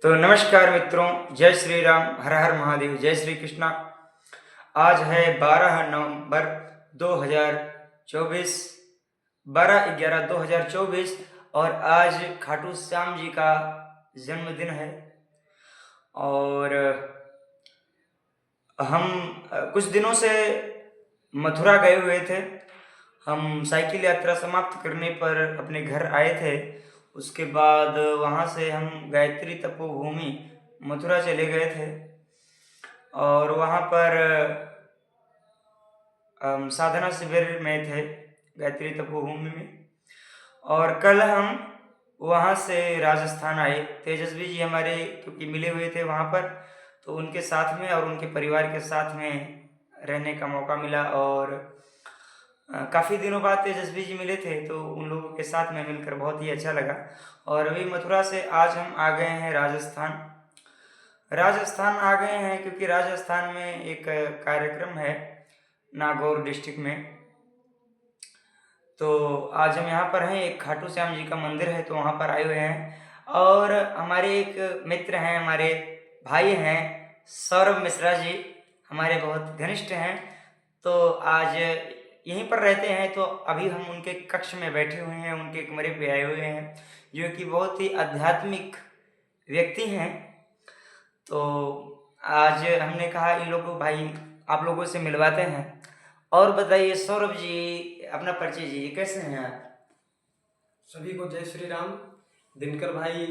तो नमस्कार मित्रों, जय श्री राम, हर हर महादेव, जय श्री कृष्णा। आज है 12 नवंबर 2024, 12/11/2024 और आज खाटू श्याम जी का जन्मदिन है। और हम कुछ दिनों से मथुरा गए हुए थे। हम साइकिल यात्रा समाप्त करने पर अपने घर आए थे। उसके बाद वहाँ से हम गायत्री तपोभूमि मथुरा चले गए थे और वहाँ पर साधना शिविर में थे गायत्री तपोभूमि में। और कल हम वहाँ से राजस्थान आए। तेजस्वी जी हमारे क्योंकि मिले हुए थे वहाँ पर, तो उनके साथ में और उनके परिवार के साथ में रहने का मौका मिला। और काफ़ी दिनों बाद तेजस्वी जी मिले थे, तो उन लोगों के साथ में मिलकर बहुत ही अच्छा लगा। और अभी मथुरा से आज हम आ गए हैं राजस्थान आ गए हैं क्योंकि राजस्थान में एक कार्यक्रम है नागौर डिस्ट्रिक्ट में। तो आज हम यहाँ पर हैं, एक खाटू श्याम जी का मंदिर है, तो वहाँ पर आए हुए हैं। और हमारे एक मित्र हैं, हमारे भाई हैं सौरभ मिश्रा जी, हमारे बहुत घनिष्ठ हैं। तो आज यहीं पर रहते हैं, तो अभी हम उनके कक्ष में बैठे हुए हैं, उनके कमरे पे आए हुए हैं, जो कि बहुत ही आध्यात्मिक व्यक्ति हैं। तो आज हमने कहा इन लोगों भाई आप लोगों से मिलवाते हैं। और बताइए सौरभ जी, अपना परिचय जी, कैसे हैं आप? सभी को जय श्री राम। दिनकर भाई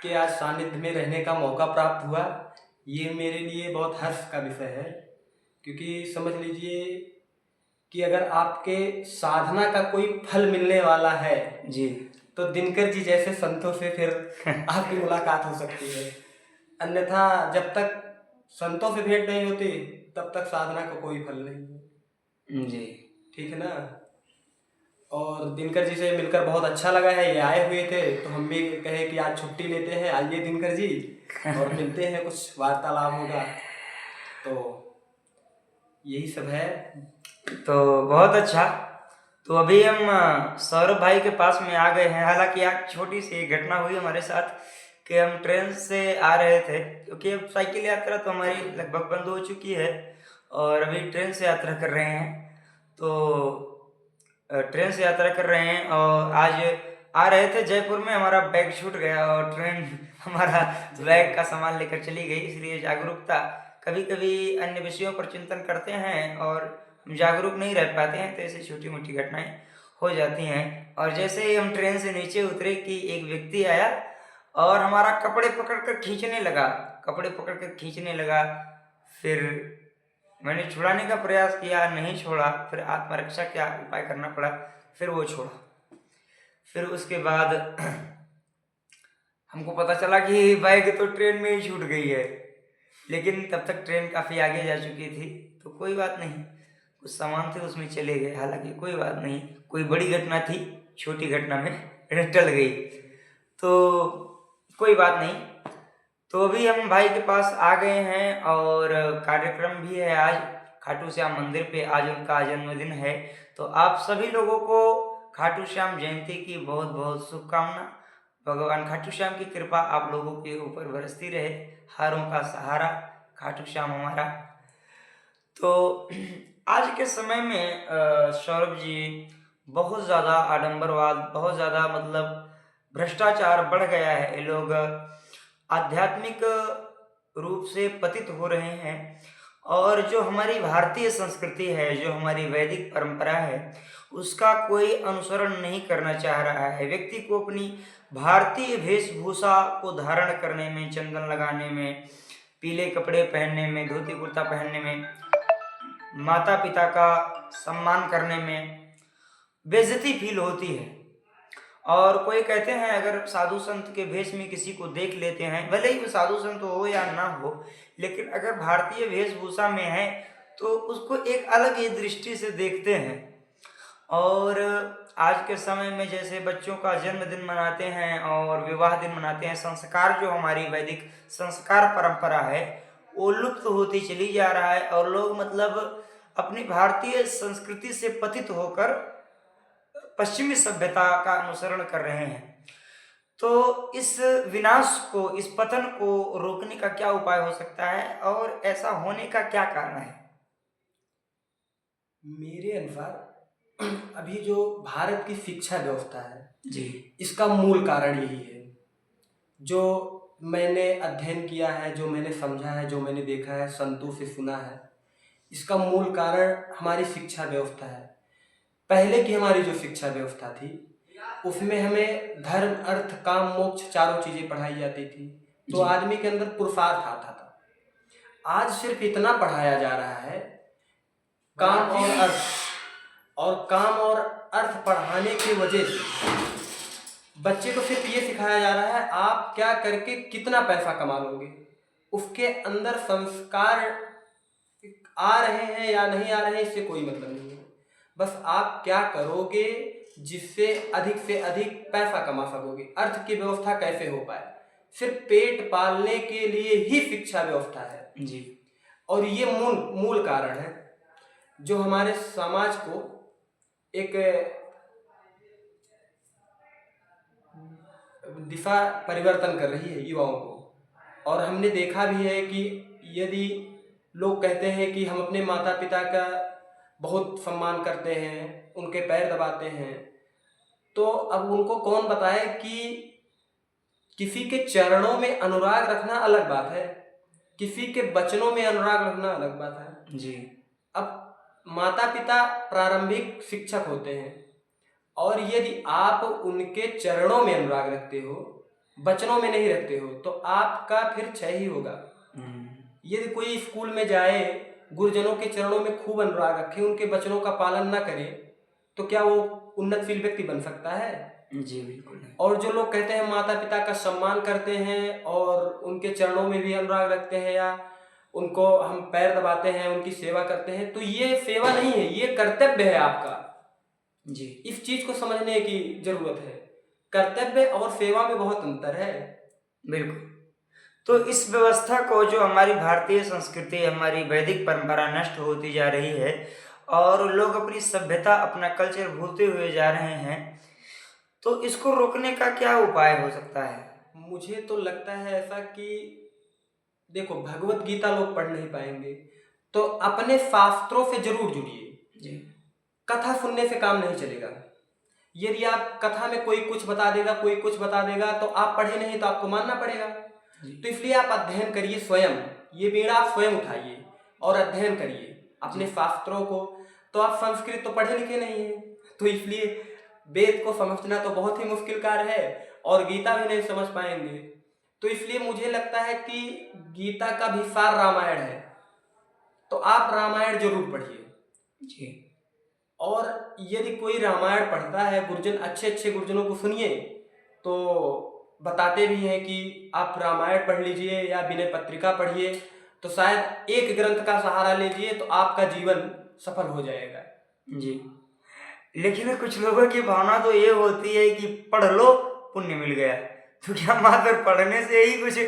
के आज सानिध्य में रहने का मौका प्राप्त हुआ, ये मेरे लिए बहुत हर्ष का विषय है। क्योंकि समझ लीजिए कि अगर आपके साधना का कोई फल मिलने वाला है जी, तो दिनकर जी जैसे संतों से फिर आपकी मुलाकात हो सकती है। अन्यथा जब तक संतों से भेंट नहीं होती तब तक साधना का कोई फल नहीं है। जी, ठीक है ना। और दिनकर जी से मिलकर बहुत अच्छा लगा है। ये आए हुए थे तो हम भी कहे कि आज छुट्टी लेते हैं, आइए दिनकर जी और मिलते हैं, कुछ वार्तालाप होगा। तो यही सब है। तो बहुत अच्छा। तो अभी हम सौरभ भाई के पास में आ गए हैं। हालांकि एक छोटी सी घटना हुई हमारे साथ कि हम ट्रेन से आ रहे थे, क्योंकि अब साइकिल यात्रा तो हमारी लगभग बंद हो चुकी है और अभी ट्रेन से यात्रा कर रहे हैं। तो ट्रेन से यात्रा कर रहे हैं और आज आ रहे थे जयपुर में, हमारा बैग छूट गया और ट्रेन हमारा बैग का सामान लेकर चली गई। इसलिए जागरूकता, कभी कभी अन्य विषयों पर चिंतन करते हैं और हम जागरूक नहीं रह पाते हैं, तो ऐसी छोटी मोटी घटनाएं हो जाती हैं। और जैसे ही हम ट्रेन से नीचे उतरे कि एक व्यक्ति आया और हमारा कपड़े पकड़ कर खींचने लगा। फिर मैंने छुड़ाने का प्रयास किया, नहीं छोड़ा। फिर आत्मरक्षा का उपाय करना पड़ा, फिर वो छोड़ा। फिर उसके बाद हमको पता चला कि बाइक तो ट्रेन में ही छूट गई है, लेकिन तब तक ट्रेन काफ़ी आगे जा चुकी थी। तो कोई बात नहीं, कुछ सामान थे उसमें चले गए। हालांकि कोई बात नहीं, कोई बड़ी घटना थी, छोटी घटना में टल गई, तो कोई बात नहीं। तो अभी हम भाई के पास आ गए हैं और कार्यक्रम भी है आज खाटू श्याम मंदिर पे। आज उनका जन्मदिन है, तो आप सभी लोगों को खाटू श्याम जयंती की बहुत बहुत शुभकामना। भगवान खाटू श्याम की कृपा आप लोगों के ऊपर बरसती रहे, हारों का सहारा खाटू श्याम हमारा। तो आज के समय में सौरभ जी, बहुत ज़्यादा आडंबरवाद, बहुत ज़्यादा मतलब भ्रष्टाचार बढ़ गया है। ये लोग आध्यात्मिक रूप से पतित हो रहे हैं और जो हमारी भारतीय संस्कृति है, जो हमारी वैदिक परंपरा है, उसका कोई अनुसरण नहीं करना चाह रहा है। व्यक्ति को अपनी भारतीय वेशभूषा को धारण करने में, चंदन लगाने में, पीले कपड़े पहनने में, धोती कुर्ता पहनने में, माता पिता का सम्मान करने में बेइज्जती फील होती है। और कोई कहते हैं अगर साधु संत के भेष में किसी को देख लेते हैं, भले ही वो साधु संत हो या ना हो, लेकिन अगर भारतीय वेशभूषा में है तो उसको एक अलग ही दृष्टि से देखते हैं। और आज के समय में जैसे बच्चों का जन्मदिन मनाते हैं और विवाह दिन मनाते हैं, संस्कार जो हमारी वैदिक संस्कार परंपरा है वो लुप्त होती चली जा रहा है और लोग मतलब अपनी भारतीय संस्कृति से पतित होकर पश्चिमी सभ्यता का अनुसरण कर रहे हैं। तो इस विनाश को, इस पतन को रोकने का क्या उपाय हो सकता है और ऐसा होने का क्या कारण है? मेरे अनुसार अभी जो भारत की शिक्षा व्यवस्था है, जी। इसका मूल कारण यही है। जो मैंने अध्ययन किया है, जो मैंने समझा है, जो मैंने देखा है, संतों से सुना है, इसका मूल कारण हमारी शिक्षा व्यवस्था है। पहले की हमारी जो शिक्षा व्यवस्था थी, उसमें हमें धर्म, अर्थ, काम, मोक्ष चारों चीजें पढ़ाई जाती थी, तो जी। आदमी के अंदर पुरुषार्थ आता था। आज सिर्फ इतना पढ़ाया जा रहा है, काम और अर्थ, और काम और अर्थ पढ़ाने की वजह से बच्चे को सिर्फ ये सिखाया जा रहा है आप क्या करके कितना पैसा कमा लोगे। उसके अंदर संस्कार आ रहे हैं या नहीं आ रहे हैं इससे कोई मतलब नहीं है। बस आप क्या करोगे जिससे अधिक से अधिक पैसा कमा सकोगे, अर्थ की व्यवस्था कैसे हो पाए। सिर्फ पेट पालने के लिए ही शिक्षा व्यवस्था है जी। और ये मूल कारण है जो हमारे समाज को एक दिशा परिवर्तन कर रही है युवाओं को। और हमने देखा भी है कि यदि लोग कहते हैं कि हम अपने माता पिता का बहुत सम्मान करते हैं, उनके पैर दबाते हैं, तो अब उनको कौन बताए कि किसी के चरणों में अनुराग रखना अलग बात है, किसी के वचनों में अनुराग रखना अलग बात है। जी। अब माता पिता प्रारंभिक शिक्षक होते हैं और यदि आप उनके चरणों में अनुराग रखते हो, वचनों में नहीं रखते हो, तो आपका फिर क्षय ही होगा। यदि कोई स्कूल में जाए, गुरुजनों के चरणों में खूब अनुराग रखे, उनके वचनों का पालन न करे, तो क्या वो उन्नतशील व्यक्ति बन सकता है? जी बिल्कुल नहीं। और जो लोग कहते हैं माता पिता का सम्मान करते हैं और उनके चरणों में भी अनुराग रखते हैं या उनको हम पैर दबाते हैं, उनकी सेवा करते हैं, तो ये सेवा नहीं है, ये कर्तव्य है आपका। जी। इस चीज को समझने की जरूरत है। कर्तव्य और सेवा में बहुत अंतर है। बिल्कुल। तो इस व्यवस्था को, जो हमारी भारतीय संस्कृति, हमारी वैदिक परंपरा नष्ट होती जा रही है और लोग अपनी सभ्यता, अपना कल्चर भूलते हुए जा रहे हैं, तो इसको रोकने का क्या उपाय हो सकता है? मुझे तो लगता है ऐसा कि देखो, भगवत गीता लोग पढ़ नहीं पाएंगे तो अपने शास्त्रों से जरूर जुड़िए। जी। कथा सुनने से काम नहीं चलेगा। यदि आप कथा में कोई कुछ बता देगा, कोई कुछ बता देगा, तो आप पढ़े नहीं तो आपको मानना पड़ेगा। तो इसलिए आप अध्ययन करिए स्वयं, ये बीड़ा आप स्वयं उठाइए और अध्ययन करिए अपने शास्त्रों को। तो आप संस्कृत तो पढ़े लिखे नहीं है, तो इसलिए वेद को समझना तो बहुत ही मुश्किल कार्य है और गीता भी नहीं समझ पाएंगे। तो इसलिए मुझे लगता है कि गीता का भी सार रामायण है, तो आप रामायण जरूर पढ़िए। जी। और यदि कोई रामायण पढ़ता है, गुरुजन, अच्छे अच्छे गुरुजनों को सुनिए, तो बताते भी हैं कि आप रामायण पढ़ लीजिए या विनय पत्रिका पढ़िए, तो शायद एक ग्रंथ का सहारा लीजिए तो आपका जीवन सफल हो जाएगा। जी। लेकिन कुछ लोगों की भावना तो ये होती है कि पढ़ लो, पुण्य मिल गया। तो क्या मात्र पढ़ने से ही कुछ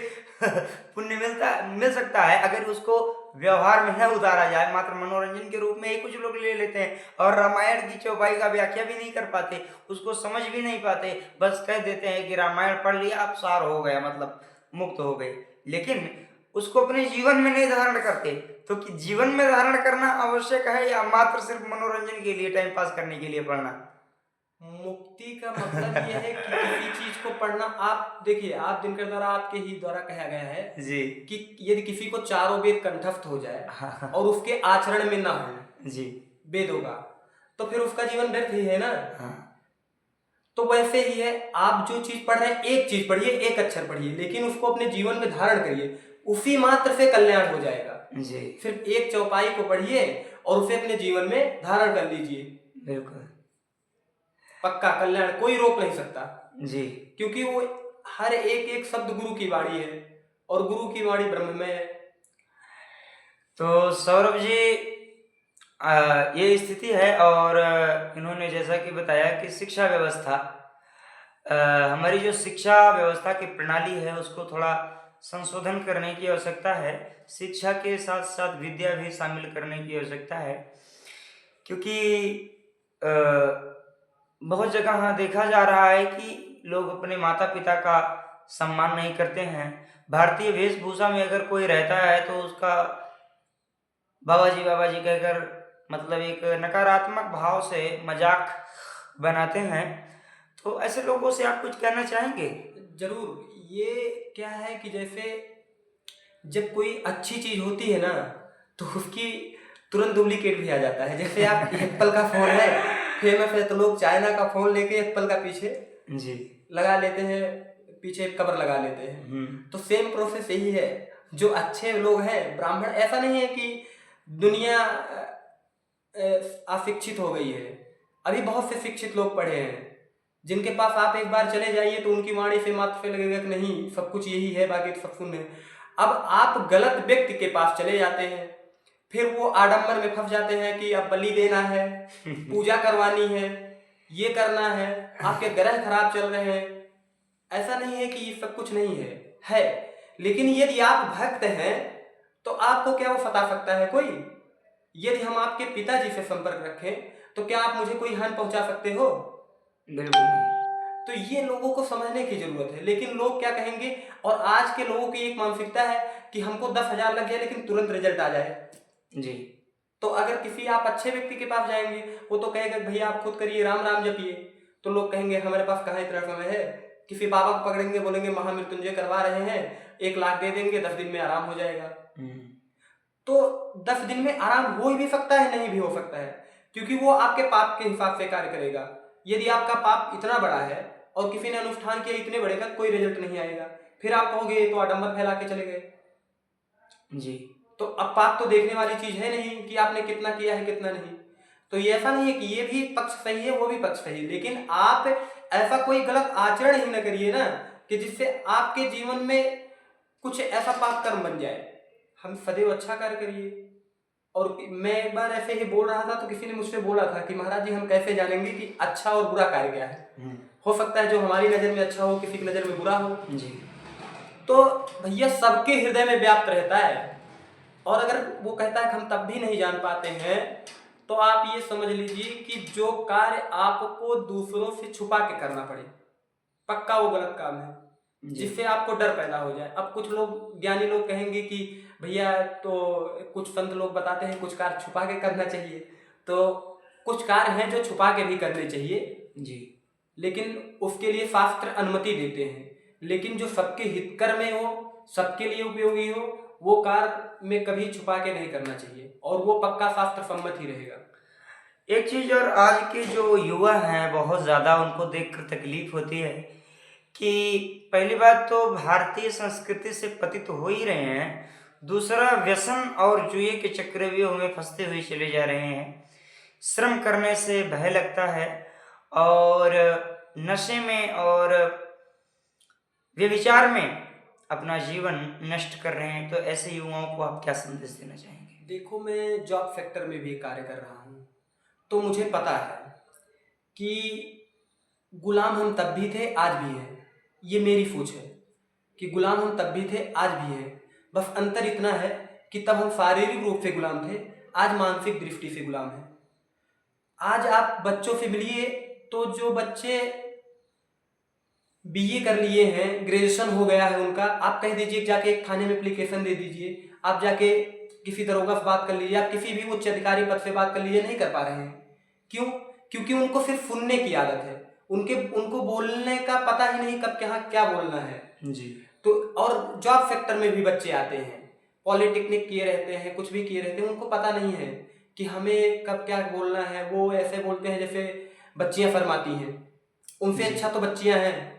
पुण्य मिल सकता है? अगर उसको व्यवहार में न उतारा जाए, मात्र मनोरंजन के रूप में ही कुछ लोग ले लेते हैं और रामायण की चौपाई का व्याख्या भी नहीं कर पाते, उसको समझ भी नहीं पाते, बस कह देते हैं कि रामायण पढ़ लिया, अब सार हो गया, मतलब मुक्त हो गए, लेकिन उसको अपने जीवन में नहीं धारण करते। तो कि जीवन में धारण करना आवश्यक है या मात्र सिर्फ मनोरंजन के लिए, टाइम पास करने के लिए पढ़ना? मुक्ति का मतलब यह है कि किसी चीज को पढ़ना, आप देखिए, आप दिनकर द्वारा, आपके ही द्वारा कहा गया है जी कि यदि किसी को चारों वेद कंठस्थ हो जाए और उसके आचरण में ना हो जी वेदों का, तो फिर उसका जीवन व्यर्थ ही है ना। हाँ। तो वैसे ही है, आप जो चीज पढ़ रहे हैं, एक चीज पढ़िए, एक अक्षर पढ़िए, लेकिन उसको अपने जीवन में धारण करिए, उसी मात्र से कल्याण हो जाएगा। जी सिर्फ एक चौपाई को पढ़िए और उसे अपने जीवन में धारण कर लीजिए, बिल्कुल। पक्का कल्याण कोई रोक नहीं सकता। जी। क्योंकि वो हर एक एक शब्द गुरु की वाणी है और गुरु की वाणी ब्रह्म में है। तो सौरभ जी, ये स्थिति है और इन्होंने जैसा कि बताया कि शिक्षा व्यवस्था, हमारी जो शिक्षा व्यवस्था की प्रणाली है उसको थोड़ा संशोधन करने की आवश्यकता है। शिक्षा के साथ साथ विद्या भी शामिल करने की आवश्यकता है, क्योंकि बहुत जगह देखा जा रहा है कि लोग अपने माता पिता का सम्मान नहीं करते हैं। भारतीय वेशभूषा में अगर कोई रहता है तो उसका बाबा जी कहकर मतलब एक नकारात्मक भाव से मजाक बनाते हैं। तो ऐसे लोगों से आप कुछ कहना चाहेंगे? जरूर। ये क्या है कि जैसे जब कोई अच्छी चीज होती है ना तो उसकी तुरंत डुप्लीकेट भी आ जाता है। जैसे आप एप्पल का फोन है, फेमस है, तो लोग चाइना का फोन लेके एप्पल का पीछे जी लगा लेते हैं, पीछे कवर लगा लेते हैं। तो सेम प्रोसेस यही है। जो अच्छे लोग हैं ब्राह्मण, ऐसा नहीं है कि दुनिया अशिक्षित हो गई है। अभी बहुत से शिक्षित लोग पढ़े हैं जिनके पास आप एक बार चले जाइए तो उनकी वाणी से मात्र से लगेगा कि नहीं सब कुछ यही है, बाकी तो सब शून्य है। अब आप गलत व्यक्ति के पास चले जाते हैं, फिर वो आडंबर में फंस जाते हैं कि अब बलि देना है, पूजा करवानी है, ये करना है, आपके ग्रह खराब चल रहे हैं। ऐसा नहीं है कि ये सब कुछ नहीं है। लेकिन यदि आप भक्त हैं तो आपको क्या वो सता सकता है कोई? यदि हम आपके पिताजी से संपर्क रखें तो क्या आप मुझे कोई हानि पहुंचा सकते हो? बिल्कुल नहीं। तो ये लोगों को समझने की जरूरत है। लेकिन लोग क्या कहेंगे, और आज के लोगों की एक मानसिकता है कि हमको 10,000 लग जाए लेकिन तुरंत रिजल्ट आ जाए। जी तो अगर किसी आप अच्छे व्यक्ति के पास जाएंगे, वो तो कहेगा भैया आप खुद करिए, राम राम जपिए, तो लोग कहेंगे हमारे पास कहाँ इतना समय है। किसी बाबा को पकड़ेंगे, बोलेंगे महामृत्युंजय करवा रहे हैं, 1 लाख दे देंगे, 10 दिन में आराम हो जाएगा। तो 10 दिन में आराम हो भी सकता है, नहीं भी हो सकता है, क्योंकि वो आपके पाप के हिसाब से कार्य करेगा। यदि आपका पाप इतना बड़ा है और किसी ने अनुष्ठान किया इतने बड़े का, कोई रिजल्ट नहीं आएगा। फिर आप कहोगे ये तो आडंबर फैला के चले गए। जी तो अब पाप तो देखने वाली चीज है नहीं कि आपने कितना किया है कितना नहीं। तो ये ऐसा नहीं है कि ये भी पक्ष सही है वो भी पक्ष सही है, लेकिन आप ऐसा कोई गलत आचरण ही न करिए ना कि जिससे आपके जीवन में कुछ ऐसा पाप कर्म बन जाए। हम सदैव अच्छा कार्य करिए। और मैं एक बार ऐसे ही बोल रहा था तो किसी ने मुझसे बोला था कि महाराज जी हम कैसे जानेंगे कि अच्छा और बुरा कार्य क्या है। हो सकता है जो हमारी नजर में अच्छा हो किसी की नजर में बुरा हो। जी तो भैया सबके हृदय में व्याप्त रहता है, और अगर वो कहता है कि हम तब भी नहीं जान पाते हैं, तो आप ये समझ लीजिए कि जो कार्य आपको दूसरों से छुपा के करना पड़े, पक्का वो गलत काम है, जिससे आपको डर पैदा हो जाए। अब कुछ लोग ज्ञानी लोग कहेंगे कि भैया तो कुछ संत लोग बताते हैं कुछ कार्य छुपा के करना चाहिए, तो कुछ कार्य हैं जो छुपा के भी करने चाहिए जी लेकिन उसके लिए शास्त्र अनुमति देते हैं। लेकिन जो सबके हितकर में हो, सबके लिए उपयोगी हो, वो कार्य में कभी छुपा के नहीं करना चाहिए, और वो पक्का शास्त्र सम्मत ही रहेगा। एक चीज और आज के जो युवा हैं बहुत ज़्यादा उनको देखकर तकलीफ होती है कि पहली बात तो भारतीय संस्कृति से पतित हो ही रहे हैं, दूसरा व्यसन और जुए के चक्रव्यूह में फंसते हुए चले जा रहे हैं। श्रम करने से भय लगता है और नशे में और व्यभिचार में अपना जीवन नष्ट कर रहे हैं। तो ऐसे युवाओं को आप क्या संदेश देना चाहेंगे? देखो मैं जॉब सेक्टर में भी कार्य कर रहा हूँ, तो मुझे पता है कि गुलाम हम तब भी थे आज भी हैं। ये मेरी सोच है कि गुलाम हम तब भी थे आज भी हैं, बस अंतर इतना है कि तब हम शारीरिक रूप से गुलाम थे, आज मानसिक दृष्टि से गुलाम हैं। आज आप बच्चों से मिलिए तो जो बच्चे बीए कर लिए हैं, ग्रेजुएशन हो गया है उनका, आप कह दीजिए जाके एक थाने में एप्लीकेशन दे दीजिए, आप जाके किसी दरोगा से बात कर लीजिए, आप किसी भी उच्च अधिकारी पद से बात कर लीजिए, नहीं कर पा रहे हैं। क्यों? क्योंकि उनको सिर्फ सुनने की आदत है, उनको बोलने का पता ही नहीं कब कहाँ क्या बोलना है जी। तो और जॉब सेक्टर में भी बच्चे आते हैं, पॉलिटेक्निक किए रहते हैं, कुछ भी किए रहते हैं, उनको पता नहीं है कि हमें कब क्या बोलना है। वो ऐसे बोलते हैं जैसे बच्चियां फरमाती हैं, उनसे अच्छा तो बच्चियां हैं।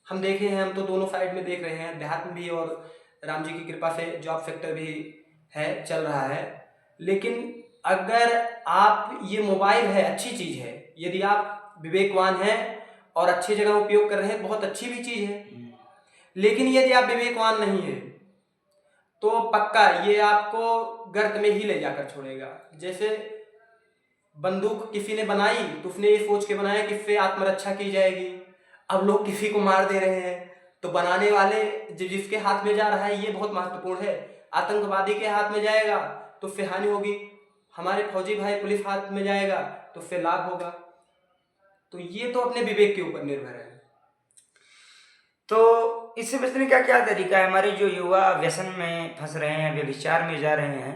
हम देखे हैं, हम तो दोनों साइड में देख रहे हैं, देहात में भी और राम जी की कृपा से जॉब सेक्टर भी है, चल रहा है। लेकिन अगर आप ये मोबाइल है अच्छी चीज़ है, यदि आप विवेकवान हैं और अच्छी जगह उपयोग कर रहे हैं, बहुत अच्छी भी चीज़ है। लेकिन यदि आप विवेकवान नहीं है तो पक्का ये आपको गर्त में ही ले जाकर छोड़ेगा। जैसे बंदूक किसी ने बनाई तो उसने ये सोच के बनाया कि इससे आत्मरक्षा की जाएगी। अब लोग किसी को मार दे रहे हैं, तो बनाने वाले जिसके हाथ में जा रहा है ये बहुत महत्वपूर्ण है। आतंकवादी के हाथ में जाएगा तो उससे हानि होगी, हमारे फौजी भाई पुलिस हाथ में जाएगा तो उससे लाभ होगा। तो ये तो अपने विवेक के ऊपर निर्भर है। तो इससे बचने का क्या तरीका है? हमारे जो युवा व्यसन में फंस रहे हैं, व्यभिचार में जा रहे हैं,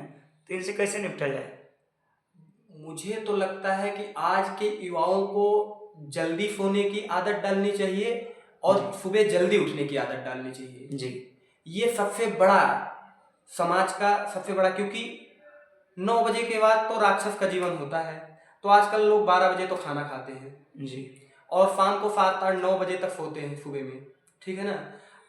तो इनसे कैसे निपटा जाए? मुझे तो लगता है कि आज के युवाओं को जल्दी सोने की आदत डालनी चाहिए और जी। सुबह जल्दी उठने की आदत डालनी चाहिए। जी। ये सबसे बड़ा, समाज का सबसे बड़ा, क्योंकि 9 बजे के बाद तो राक्षस का जीवन होता है। तो आजकल लोग 12 बजे तो खाना खाते हैं जी। और शाम को 7, 8, 9 बजे तक सोते हैं सुबह में, ठीक है ना।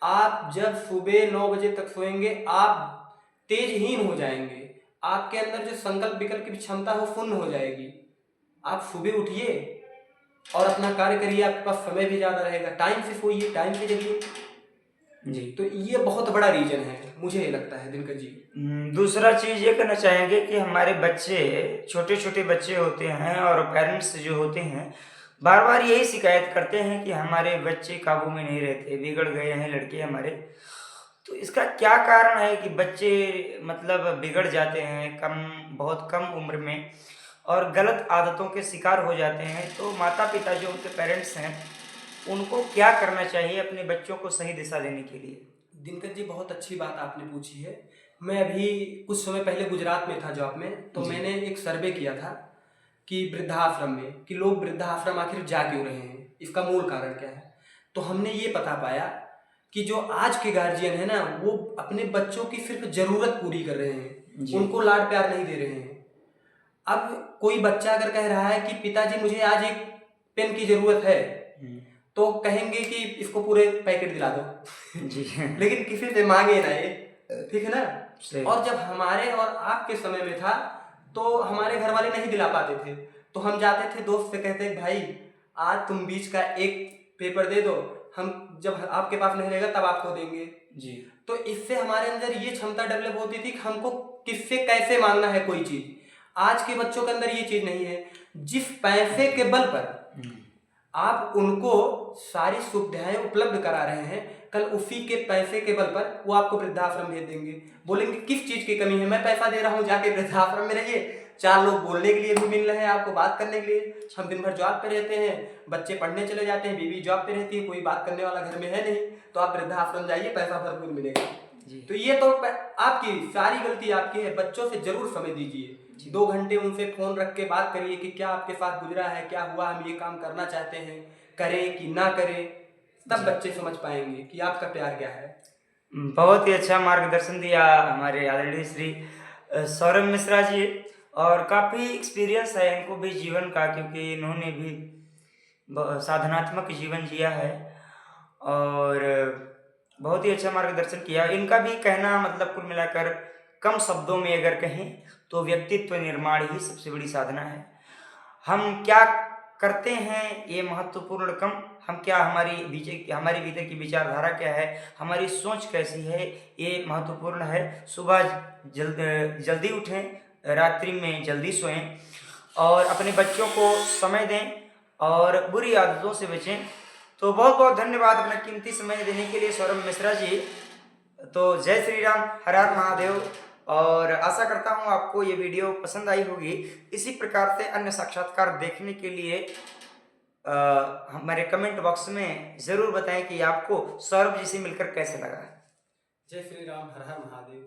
आप जब सुबह 9 बजे तक सोएंगे, आप तेजहीन हो जाएंगे, आपके अंदर जो संकल्प विकल्प की क्षमता है वो शून्य हो जाएगी। आप सुबह उठिए और अपना कार्य करिए, आपके पास समय भी ज़्यादा रहेगा, टाइम से सोइए, टाइम से जगिए। जी। तो ये बहुत बड़ा रीजन है, मुझे ये लगता है दिनकर जी। दूसरा चीज़ ये करना चाहेंगे कि हमारे बच्चे, छोटे छोटे बच्चे होते हैं और पेरेंट्स जो होते हैं, बार बार यही शिकायत करते हैं कि हमारे बच्चे काबू में नहीं रहते, बिगड़ गए हैं लड़के हमारे। तो इसका क्या कारण है कि बच्चे मतलब बिगड़ जाते हैं बहुत कम उम्र में और गलत आदतों के शिकार हो जाते हैं? तो माता पिता जो उनके पेरेंट्स हैं, उनको क्या करना चाहिए अपने बच्चों को सही दिशा देने के लिए? दिनकर जी, बहुत अच्छी बात आपने पूछी है। मैं अभी कुछ समय पहले गुजरात में था जॉब में, तो जी। मैंने एक सर्वे किया था कि वृद्धाश्रम में, कि लोग वृद्धाश्रम आखिर जा क्यों रहे हैं, इसका मूल कारण क्या है। तो हमने ये पता पाया कि जो आज के गार्जियन है ना, वो अपने बच्चों की सिर्फ जरूरत पूरी कर रहे हैं, जी। उनको लाड प्यार नहीं दे रहे हैं। अब कोई बच्चा अगर कह रहा है कि पिताजी मुझे आज एक पेन की जरूरत है, तो कहेंगे कि इसको पूरे पैकेट दिला दो। जी। लेकिन किसी से मांगे ना ये, ठीक है ना। सही। और जब हमारे और आपके समय में था, तो हमारे घर वाले नहीं दिला पाते थे, तो हम जाते थे दोस्त से, कहते भाई आज तुम बीच का एक पेपर दे दो, हम जब आपके पास नहीं रहेगा तब आपको देंगे। जी। तो इससे हमारे अंदर ये क्षमता डेवलप होती थी कि हमको किससे कैसे मांगना है कोई चीज। आज के बच्चों के अंदर ये चीज नहीं है। जिस पैसे के बल पर आप उनको सारी सुविधाएं उपलब्ध करा रहे हैं, कल उसी के पैसे के बल पर वो आपको वृद्धाश्रम भेज देंगे। बोलेंगे किस चीज की कमी है, मैं पैसा दे रहा हूँ, जाके वृद्धाश्रम में रहिए, 4 लोग बोलने के लिए भी मिल रहे हैं, आपको बात करने के लिए। हम दिन भर जॉब पे रहते हैं, बच्चे पढ़ने चले जाते हैं, बीवी जॉब पे रहती है, कोई बात करने वाला घर में है नहीं, तो आप वृद्धाश्रम जाइए, पैसा भरपूर मिलेगा। तो ये तो आपकी सारी गलती आपकी है। बच्चों से जरूर समय दीजिए, 2 घंटे उनसे फोन रख के बात करिए कि क्या आपके साथ गुजरा है, क्या हुआ, हम ये काम करना चाहते हैं, करें कि ना करें, तब बच्चे समझ पाएंगे कि आपका प्यार क्या है। बहुत ही अच्छा मार्गदर्शन दिया हमारे आदरणीय श्री सौरभ मिश्रा जी, और काफ़ी एक्सपीरियंस है इनको भी जीवन का, क्योंकि इन्होंने भी साधनात्मक जीवन जिया है और बहुत ही अच्छा मार्गदर्शन किया। इनका भी कहना मतलब कुल मिलाकर कम शब्दों में अगर कहें तो व्यक्तित्व निर्माण ही सबसे बड़ी साधना है। हम क्या करते हैं ये महत्वपूर्ण कम, हम क्या हमारे भीतर की विचारधारा क्या है, हमारी सोच कैसी है, ये महत्वपूर्ण है। सुबह जल्दी उठें, रात्रि में जल्दी सोएं और अपने बच्चों को समय दें और बुरी आदतों से बचें। तो बहुत बहुत धन्यवाद अपना कीमती समय देने के लिए सौरभ मिश्रा जी। तो जय श्री राम, हर हर महादेव। और आशा करता हूँ आपको ये वीडियो पसंद आई होगी। इसी प्रकार से अन्य साक्षात्कार देखने के लिए हमारे कमेंट बॉक्स में ज़रूर बताएं कि आपको सौरभ जी से मिलकर कैसे लगा। जय श्री राम, हर हर महादेव।